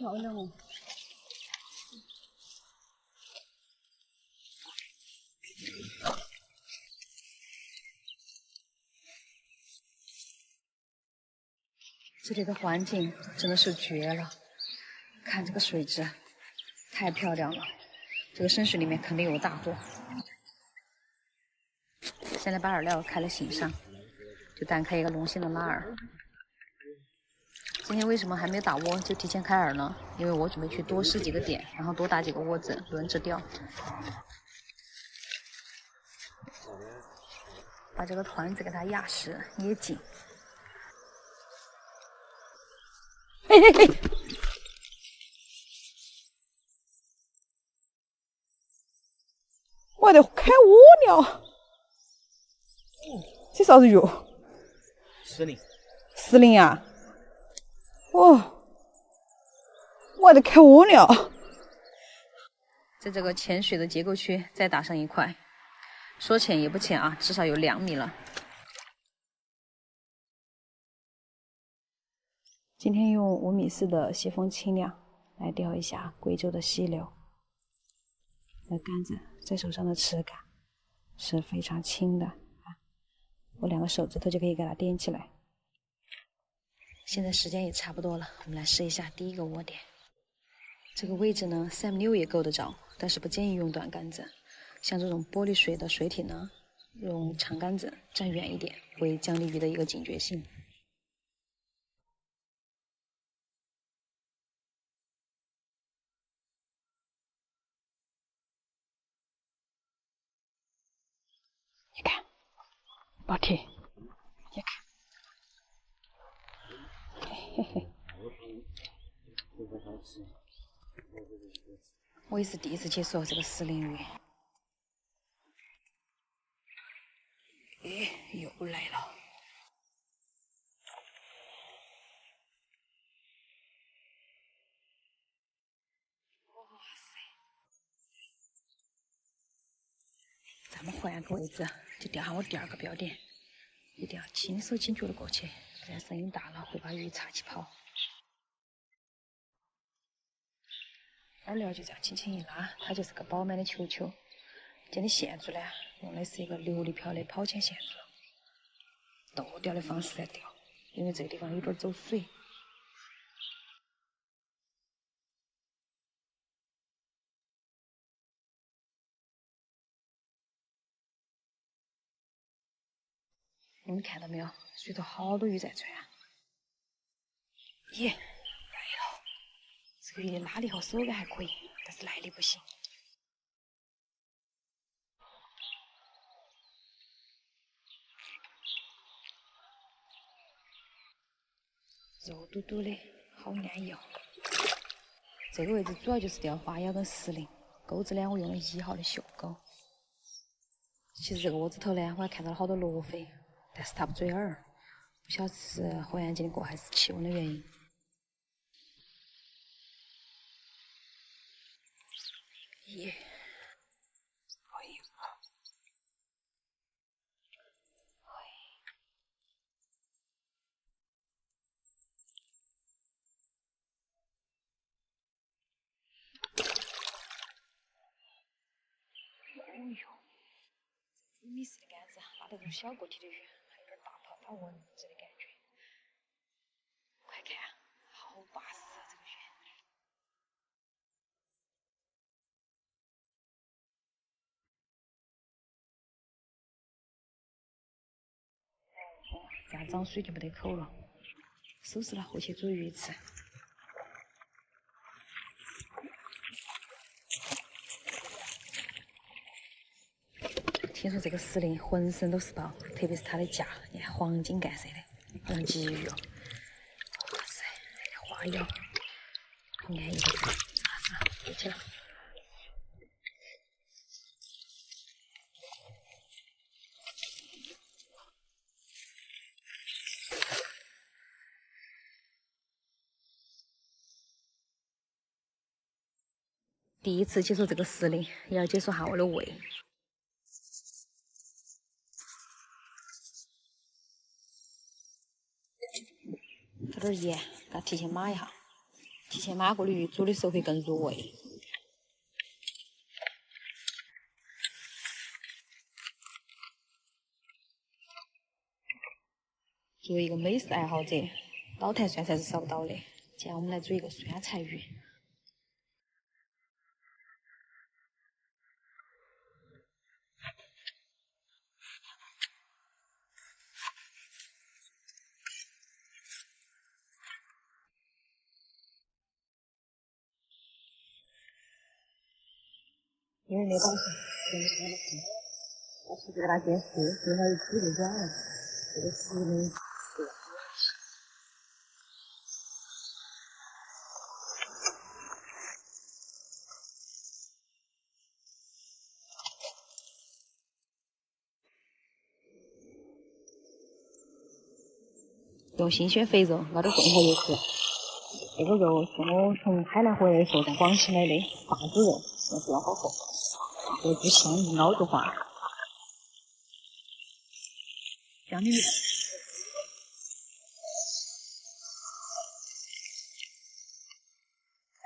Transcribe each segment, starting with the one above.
漂亮哦！这里的环境真的是绝了，看这个水质，太漂亮了。这个深水里面肯定有大货。现在把饵料开了醒上，就单开一个龙心的拉饵。今天为什么还没打窝就提前开饵呢？因为我准备去多试几个点，然后多打几个窝子，轮着钓。把这个团子给它压实，捏紧。嘿嘿嘿！我还得开窝了。这啥子鱼？石林。石林啊！哦，我还得开窝了。在这个浅水的结构区再打上一块，说浅也不浅啊，至少有2米了。今天用5.4米的西风轻量来钓一下贵州的溪流。那杆子在手上的持感是非常轻的啊，我2个手指头就可以给它掂起来。现在时间也差不多了，我们来试一下第一个窝点。这个位置呢，3.6米也够得着，但是不建议用短杆子。像这种玻璃水的水体呢，用长杆子站远一点，会降低鱼的一个警觉性。你看，老铁，你看，嘿嘿嘿。我也是第一次接触这个石林鱼。诶，又来了！哇塞！咱们换个位置，就钓下我第2个标点，一定要轻手轻脚的过去，不然声音大了会把鱼插起跑。饵料就这样轻轻一拉，它就是个饱满的球球。今天线珠呢，用的是一个琉璃漂的跑前线珠，倒钓的方式来钓，因为这个地方有点走水。你们看到没有？水头好多鱼在窜啊！耶，来了！这个鱼拉力和手感还可以，但是耐力不行。肉嘟嘟的，好安逸哦。这个位置主要就是钓花腰跟石林，钩子呢我用了1号的锈钩。其实这个窝子头呢，我还看到了好多罗非，但是它不嘴饵，不晓得是火眼金过还是气温的原因。耶！哎呦！哎呦！5.4米的杆子拉得这种小个体的鱼，还有点大泡泡蚊子的感觉。快看，好巴适啊！这个鱼。哦，这样涨水就没得口了。收拾了，回去煮鱼吃。听说这个石林浑身都是宝，特别是它的甲，你看黄金干色的，像鲫鱼哦。哇塞，还有花腰，好安逸的。回去了。第一次接触这个石林，也要接触下我的胃。放点盐，给它提前码一下。提前码过的鱼煮的时候会更入味。作为一个美食爱好者，老坛酸菜是少不到的。今天我们来煮一个酸菜鱼。因为没保鲜，把食给它煎湿，最好一煮就软了。这个湿的。用新鲜肥肉捞点混合油吃。这个肉是我从海南回来的时候在广西买的大猪肉，要是要好厚，这只香一捞就化。香的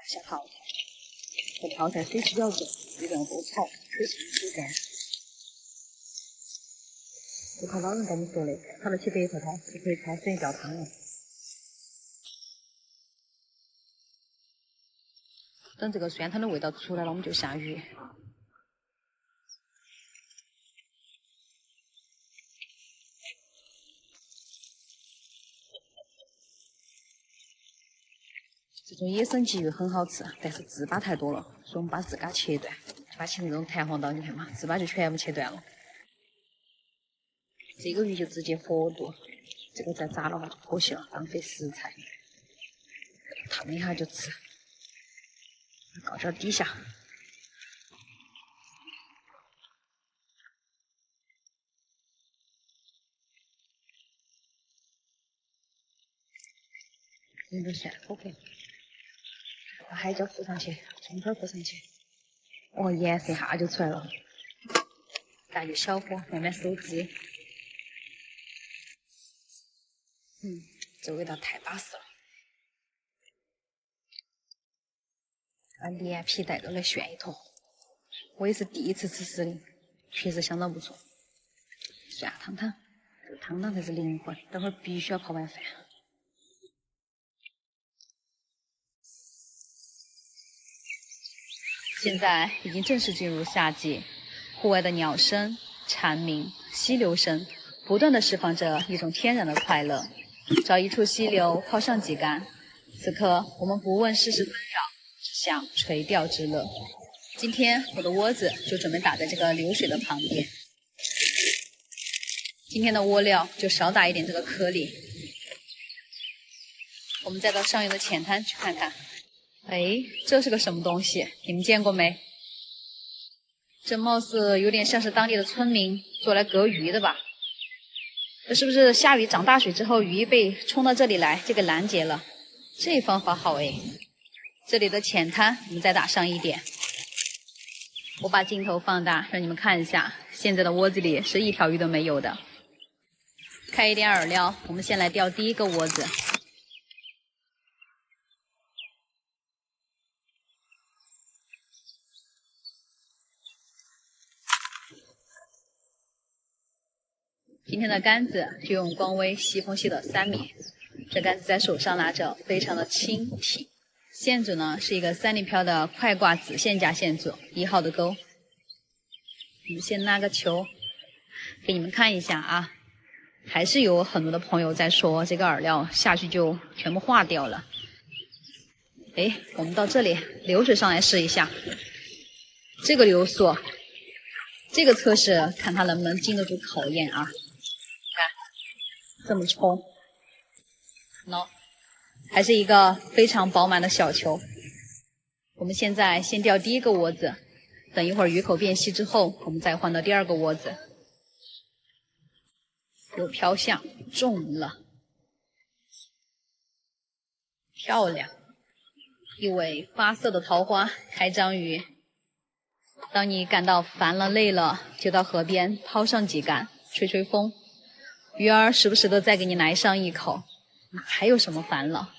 下泡菜，这泡菜水气比较重，一定要多炒，水性水干。这他老人跟我们说的，炒得起白菜汤就可以开水吊汤了。等这个酸汤的味道出来了，我们就下鱼。这种野生鲫鱼很好吃，但是糍粑太多了，所以我们把糍粑切断，把前面这种弹簧刀，你看嘛，糍粑就全部切断了。这个鱼就直接活剁，这个再炸的话就可惜了，浪费食材。烫一下就吃。搞这底下。这个蒜可以，把海椒铺上去，葱片铺上去，哦，颜色一下就出来了。大于小火慢慢收汁。这味道太巴适了。把连皮带都来炫一坨。我也是第一次吃石林，确实相当不错。蒜汤汤，这个汤汤才是灵魂，等会儿必须要泡完饭。现在已经正式进入夏季，户外的鸟声、蝉鸣、溪流声，不断地释放着一种天然的快乐。找一处溪流，泡上几竿。此刻，我们不问世事纷扰，只想垂钓之乐。今天我的窝子就准备打在这个流水的旁边。今天的窝料就少打一点这个颗粒。我们再到上游的浅滩去看看。哎，这是个什么东西？你们见过没？这貌似有点像是当地的村民做来隔鱼的吧？这是不是下雨涨大水之后，鱼被冲到这里来，就给拦截了？这方法好哎！这里的浅滩我们再打上一点。我把镜头放大，让你们看一下，现在的窝子里是一条鱼都没有的。开一点饵料，我们先来钓第一个窝子。今天的杆子就用光威西风系的3米，这杆子在手上拿着非常的轻挺。线组呢是一个3厘漂的快挂子线架线组，1号的钩。我们先拿个球给你们看一下啊，还是有很多的朋友在说这个饵料下去就全部化掉了。哎，我们到这里流水上来试一下，这个流速，这个测试看它能不能经得住考验啊。这么冲，还是一个非常饱满的小球。我们现在先钓第一个窝子，等一会儿鱼口变细之后，我们再换到第二个窝子。有飘向，中了，漂亮！一尾发色的桃花开张鱼。当你感到烦了累了，就到河边抛上几竿，吹吹风。鱼儿时不时的再给你来上一口，哪还有什么烦恼？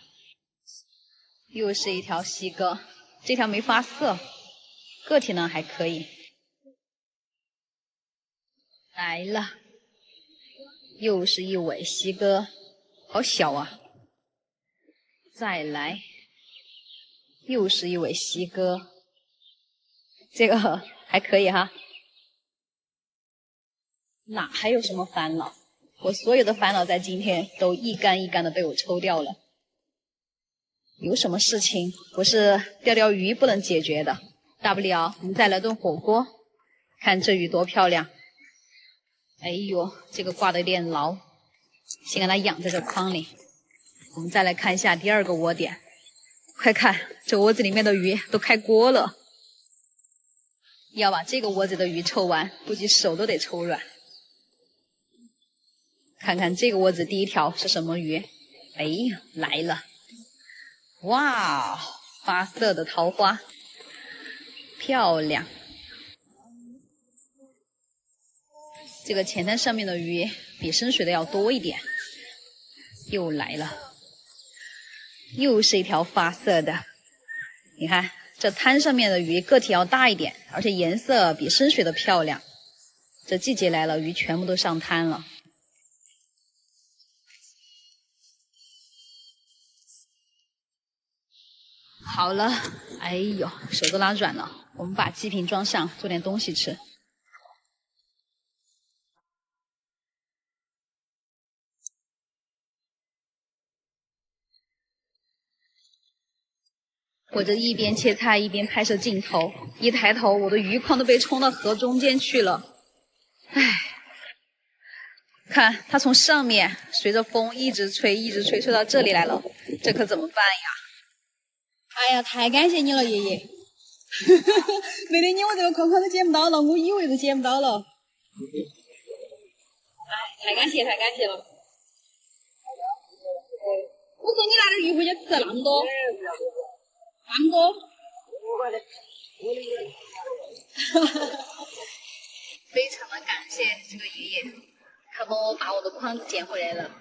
又是一条西哥，这条没发色，个体呢还可以。来了，又是一尾西哥，好小啊！再来，又是一尾西哥，这个还可以哈。哪还有什么烦恼？我所有的烦恼在今天都一竿一竿的被我抽掉了。有什么事情不是钓钓鱼不能解决的？大不了我们再来顿火锅。看这鱼多漂亮！哎呦，这个挂得有点牢，先给它养在这筐里。我们再来看一下第二个窝点，快看，这窝子里面的鱼都开锅了。要把这个窝子的鱼抽完，估计手都得抽软。看看这个窝子第一条是什么鱼？哎呀，来了！哇，发色的桃花，漂亮。这个前滩上面的鱼比深水的要多一点。又来了，又是一条发色的。你看这滩上面的鱼个体要大一点，而且颜色比深水的漂亮。这季节来了，鱼全部都上滩了。好了，哎呦，手都拉软了。我们把鸡瓶装上，做点东西吃。我这一边切菜一边拍摄镜头，一抬头，我的鱼筐都被冲到河中间去了。唉，看它从上面随着风一直吹，一直吹，吹到这里来了，这可怎么办呀？哎呀，太感谢你了，爷爷！没得你，我这个筐筐都捡不到了，我以为都捡不到了。哎，太感谢，太感谢了。我说你拿点鱼回去吃，那么多，那么多。非常的感谢这个爷爷，他帮我把我的筐子捡回来了。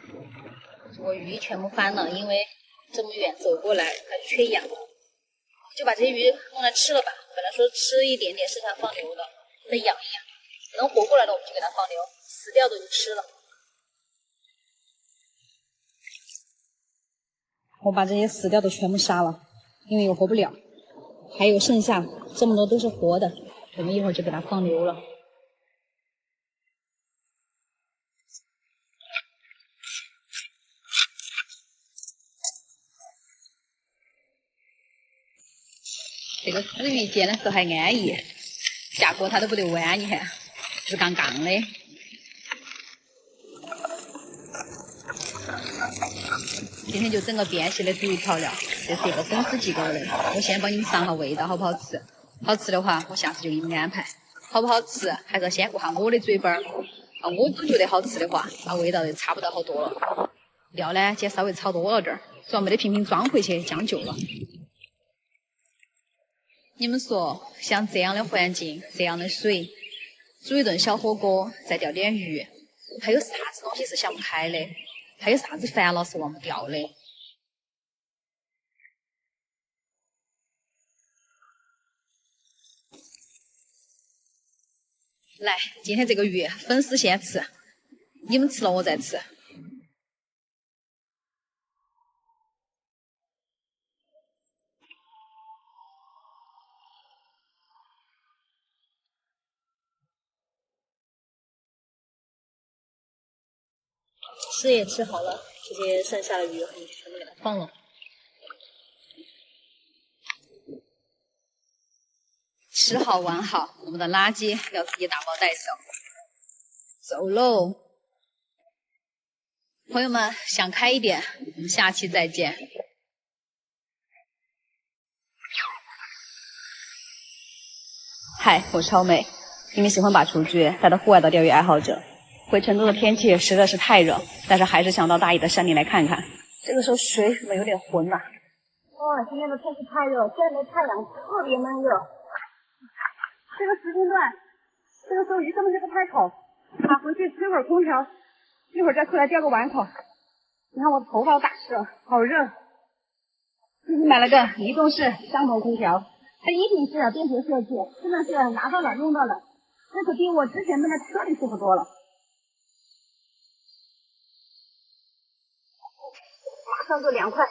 我鱼全部翻了，因为这么远走过来，它就缺氧了。就把这些鱼弄来吃了吧。本来说吃一点点，剩下放流的，再养一养。能活过来的我们就给它放流，死掉的就吃了。我把这些死掉的全部杀了，因为我活不了。还有剩下这么多都是活的，我们一会儿就给它放流了。这个死鱼捡的时候还安逸，下锅它都不得弯，你看，直杠杠的。今天就整个便携的煮鱼调料，这是一个粉丝机构的，我先帮你们尝下味道好不好吃。好吃的话，我下次就给你们安排；好不好吃，还是要先顾下我的嘴巴儿。我都觉得好吃的话，那味道就差不到好多了。料呢，今天稍微炒多了点儿，主要没得瓶瓶装回去，将就了。你们说，像这样的环境，这样的水，煮一顿小火锅，再钓点鱼，还有啥子东西是想不开的？还有啥子烦恼是忘不掉的？来，今天这个鱼粉丝先吃，你们吃了我再吃。吃也吃好了，这些剩下的鱼我们全部给它放了。吃好玩好，我们的垃圾要自己打包带走。走喽，朋友们，想开一点，我们下期再见。嗨，我是超美，你们喜欢把雏菊带到户外的钓鱼爱好者。回成都的天气实在是太热，但是还是想到大邑的山里来看看。这个时候水怎么有点浑呐？哇，今天的天气太热，现在的太阳特别闷热。这个时间段，这个时候鱼根本就不开口。回去吹会儿空调，一会儿再出来钓个碗口。你看我头发都打湿了，好热。自己买了个移动式帐篷空调，它一定是便携设计，真的是拿到哪儿用到哪儿，这可比我之前闷在车里舒服多了。马上就凉快，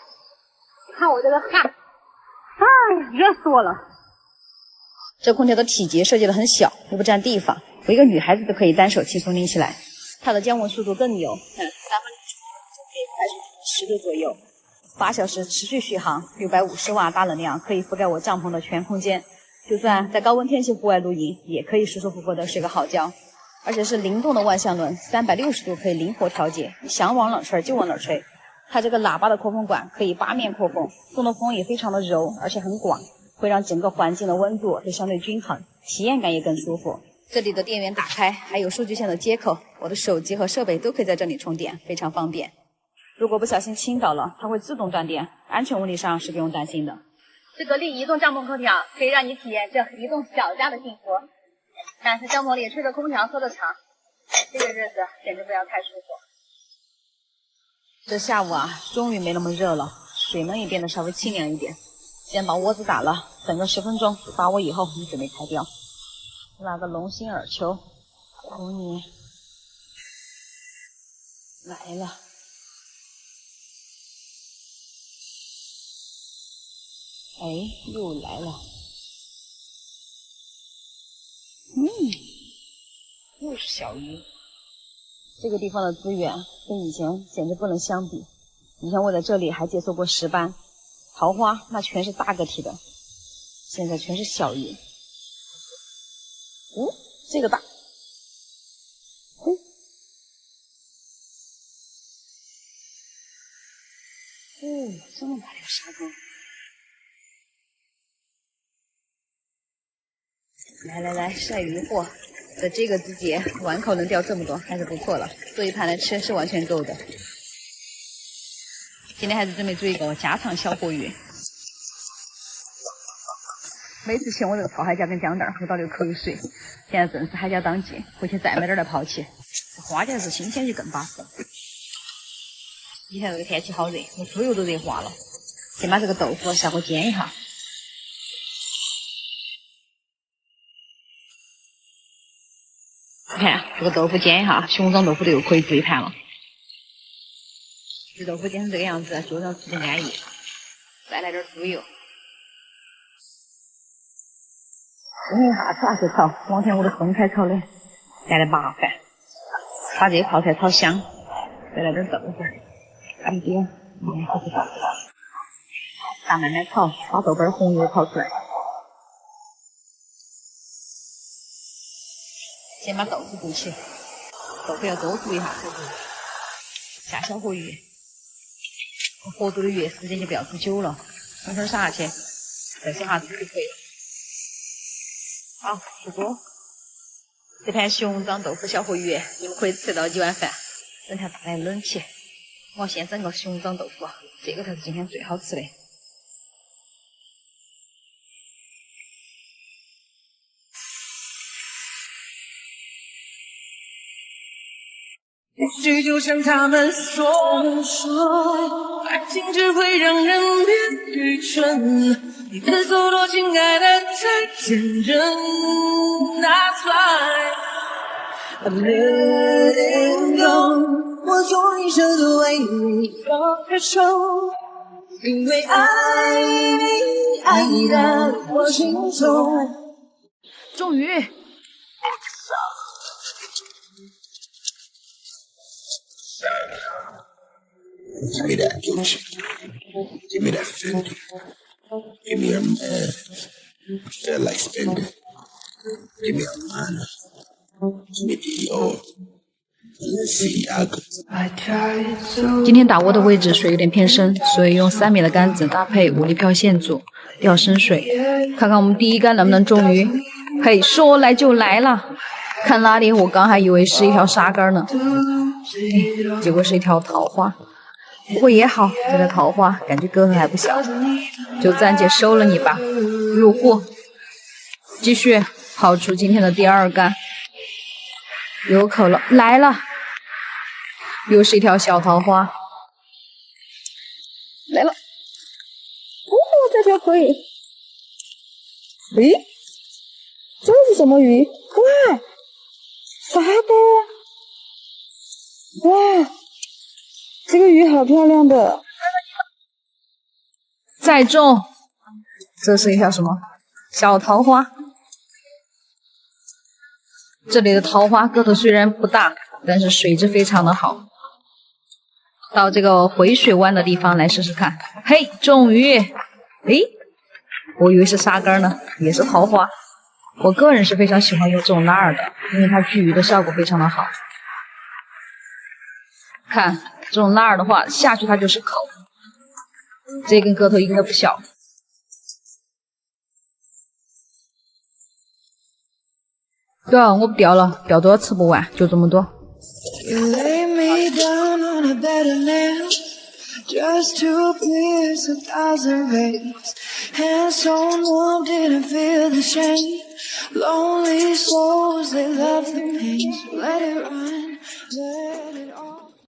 看我这个汗，哎，热死我了。这空调的体积设计的很小，又不占地方，我一个女孩子都可以单手轻松拎起来。它的降温速度更牛，3分钟就可以开出10度左右，8小时持续续航，650瓦大能量可以覆盖我帐篷的全空间。就算在高温天气户外露营，也可以舒舒服服的睡个好觉。而且是灵动的万向轮，360度可以灵活调节，想往哪儿吹就往哪儿吹。它这个喇叭的扩风管可以8面扩风，送的风也非常的柔，而且很广，会让整个环境的温度都相对均衡，体验感也更舒服。这里的电源打开，还有数据线的接口，我的手机和设备都可以在这里充电，非常方便。如果不小心倾倒了，它会自动断电，安全问题上是不用担心的。这个立移动帐篷空调可以让你体验这移动小家的幸福。但是帐篷里吹着空调喝着茶，这个日子简直不要太舒服。这下午啊，终于没那么热了，水呢也变得稍微清凉一点。先把窝子打了，等个10分钟，发窝以后你准备开掉。拿个龙心耳球，红泥来了。哎，又来了。又是小鱼。这个地方的资源跟以前简直不能相比。以前我在这里还接触过石斑、桃花，那全是大个体的，现在全是小鱼。这个大。这么大条沙钩。来，晒鱼货，在这个季节，碗口能钓这么多，还是不错了。做一盘来吃是完全够的。今天还是准备做一个家常小活鱼。每次吃我这个炒海椒跟姜蛋，喝到流口水。现在正是海椒当季，回去再买点来泡起。花椒是新鲜就更巴适了。以前这个天气好热，我猪油都热化了。先把这个豆腐下锅煎一下。看这个豆腐煎一下，熊掌豆腐都又可以做一盘了。这豆腐煎成这个样子，桌上吃着安逸。再来点猪油。蒸一下炒是炒，往天我都分开炒的，带来麻烦。把这些泡菜炒香，再来点豆腐，干煸，好不好？大慢慢炒，把豆瓣红油炒出来。先把豆腐煮起，豆腐要多煮一下才行。下小活鱼，活煮的鱼时间就不要煮久了，放点啥去，再下子就可以了。好，不多。这盘熊掌豆腐小活鱼，你们可以吃到几碗饭。等它大来冷起，我先整个熊掌豆腐，这个才是今天最好吃的。也许就像他们说的，爱情只会让人变愚蠢，你自作多情爱的太天真。That's why I let it go， 我做一生都为你放手，因为爱你爱的我心痛。终于。Give me that Gucci. Give me that Fendi. Give me a man. I feel like spending. Give me a minor. Give me Dior. Balenciaga. 今天打窝的位置水有点偏深，所以用3米的杆子搭配5厘漂线组钓深水。看看我们第一杆能不能中鱼。嘿，说来就来了。看哪里，我刚还以为是一条沙竿呢，结果是一条桃花。不过也好，这个桃花感觉个头还不小，就暂且收了你吧。入货，继续抛出今天的第2杆，有口了，来了，又是一条小桃花，来了，那条河里，诶，这是什么鱼？哇，啥的？哇，这个鱼好漂亮的。再种，这是一条什么？小桃花。这里的桃花个头虽然不大，但是水质非常的好。到这个回水湾的地方来试试看。嘿，种鱼！诶，我以为是沙根呢，也是桃花。我个人是非常喜欢用这种蜡的，因为它聚鱼的效果非常的好。看这种蜡的话，下去它就是口。这根个头应该不小。对啊，我不钓了，钓多了吃不完，就这么多。Just to pierce 1,000 rays, hands so numb, didn't feel the shame. Lonely souls, they love the pain. So let it run, let it all.